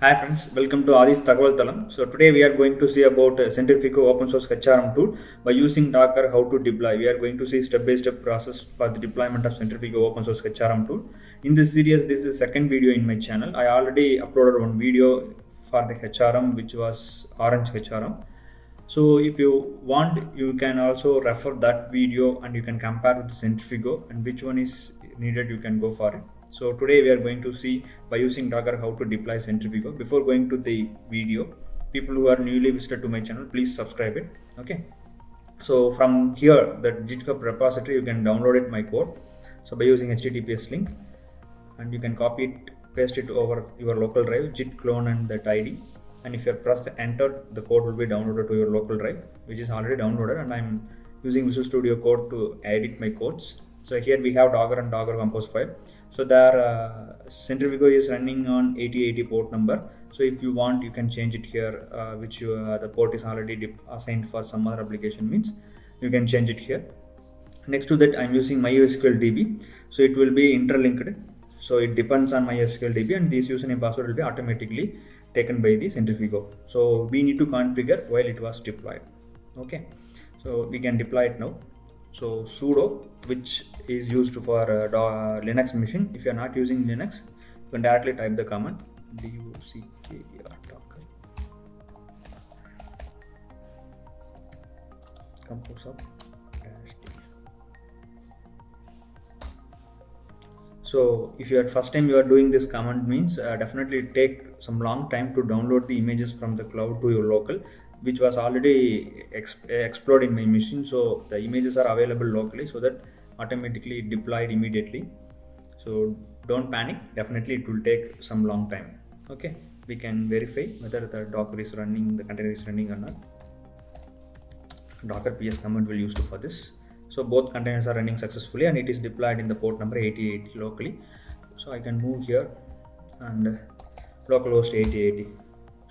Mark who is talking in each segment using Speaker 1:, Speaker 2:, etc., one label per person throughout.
Speaker 1: Hi friends, welcome to Adi's Tagwal Talam. So today we are going to see about Centrifugo open source HRM tool by using Docker how to deploy. We are going to see step-by-step process for the deployment of Centrifugo open source HRM tool. In this series, this is second video in my channel. I already uploaded one video for the HRM which was Orange HRM. So if you want, you can also refer that video and you can compare with the Centrifugo and which one is needed, you can go for it. So today we are going to see by using Docker how to deploy Centrifugo. Before going to the video, people who are newly visited to my channel, please subscribe it. Okay. So from here, the GitHub repository, you can download it my code. So by using HTTPS link, and you can copy it, paste it over your local drive, git clone and that ID. And if you press enter, the code will be downloaded to your local drive, which is already downloaded. And I'm using Visual Studio Code to edit my codes. So here we have Docker and Docker Compose file. So there Centrifugo is running on 8080 port number. So if you want, you can change it here, which the port is already assigned for some other application, means you can change it here. Next to that, I'm using MySQL DB. So it will be interlinked. So it depends on MySQL DB, and this username password will be automatically taken by the Centrifugo. So we need to configure while it was deployed. Okay. So we can deploy it now. So sudo, which is used for Linux machine. If you are not using Linux, you can directly type the command docker compose of -d. So if you are first time you are doing this command, means definitely take some long time to download the images from the cloud to your local, which was already explored in my machine. So the images are available locally, so that automatically deployed immediately. So don't panic, definitely it will take some long time. Okay, we can verify whether the Docker is running, the container is running or not. Docker ps command will used for this. So both containers are running successfully and it is deployed in the port number 8080 locally. So I can move here and localhost 8080.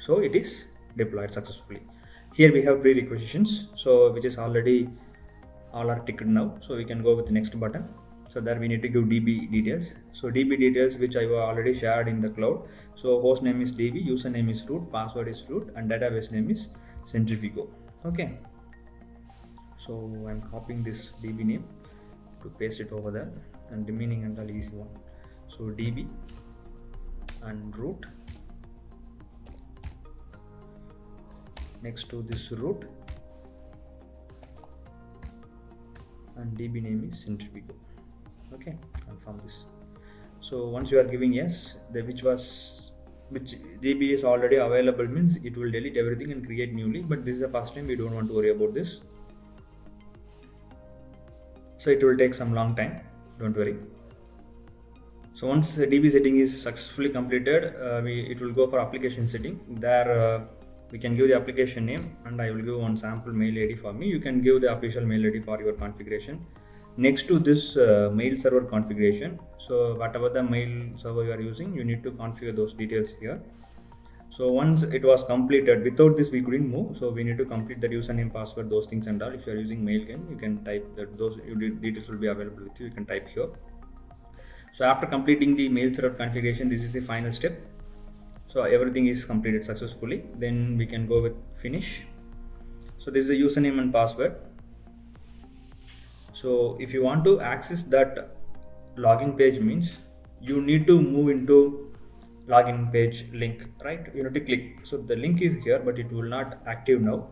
Speaker 1: So it is deployed successfully. Here we have prerequisitions, so which is already all are ticked now. So we can go with the next button. So there we need to give DB details. So DB details, which I already shared in the cloud. So host name is DB, username is root, password is root, and database name is Centrifugo. Okay. So I'm copying this DB name to paste it over there, and remaining and all easy one. So DB and root. Next to this root, and DB name is Centrifugo. Okay, confirm this. So once you are giving yes, the which DB is already available, means it will delete everything and create newly. But this is the first time, we don't want to worry about this. So it will take some long time, don't worry. So once the DB setting is successfully completed, it will go for application setting. There we can give the application name, and I will give one sample mail ID for me. You can give the official mail ID for your configuration. Next to this mail server configuration, so whatever the mail server you are using, you need to configure those details here. So once it was completed, without this we couldn't move. So we need to complete the username, password, those things and all. If you are using Mailgun, you can type that, those details will be available with you. You can type here. So after completing the mail server configuration, this is the final step. So everything is completed successfully. Then we can go with finish. So this is the username and password. So if you want to access that login page, means you need to move into login page link, right? You need to click. So the link is here, but it will not active now.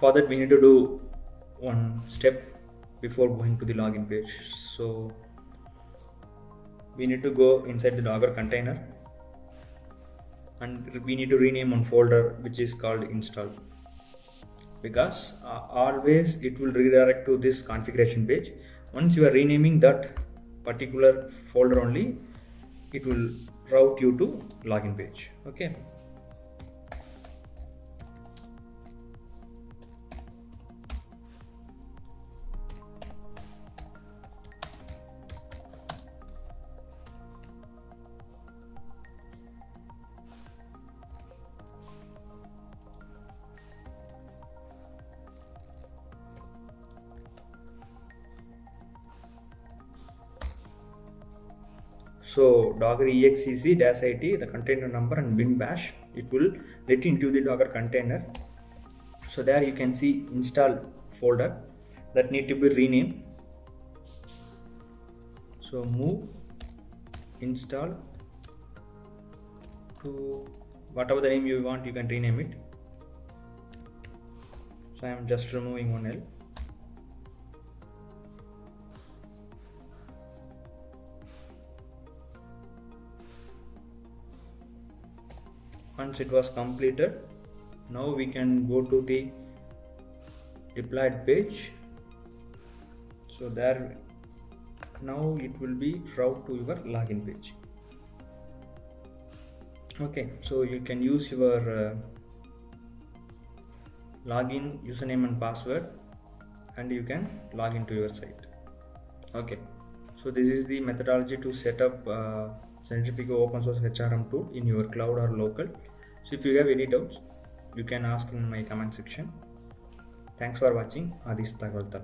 Speaker 1: For that, we need to do one step before going to the login page. So we need to go inside the Docker container, and we need to rename one folder which is called install, because always it will redirect to this configuration page. Once you are renaming that particular folder only, it will route you to login page. Okay. So docker exec dash it, the container number, and bin bash, it will let you into the Docker container. So there you can see install folder that need to be renamed. So move install to whatever the name you want, you can rename it. So I am just removing one L. Once it was completed, now we can go to the deployed page. So there, now it will be route to your login page. Okay, so you can use your login username and password, and you can log into your site. Okay, so this is the methodology to set up Centrifugo open source HRM tool in your cloud or local. So if you have any doubts, you can ask in my comment section. Thanks for watching. Adis Tagvaltal.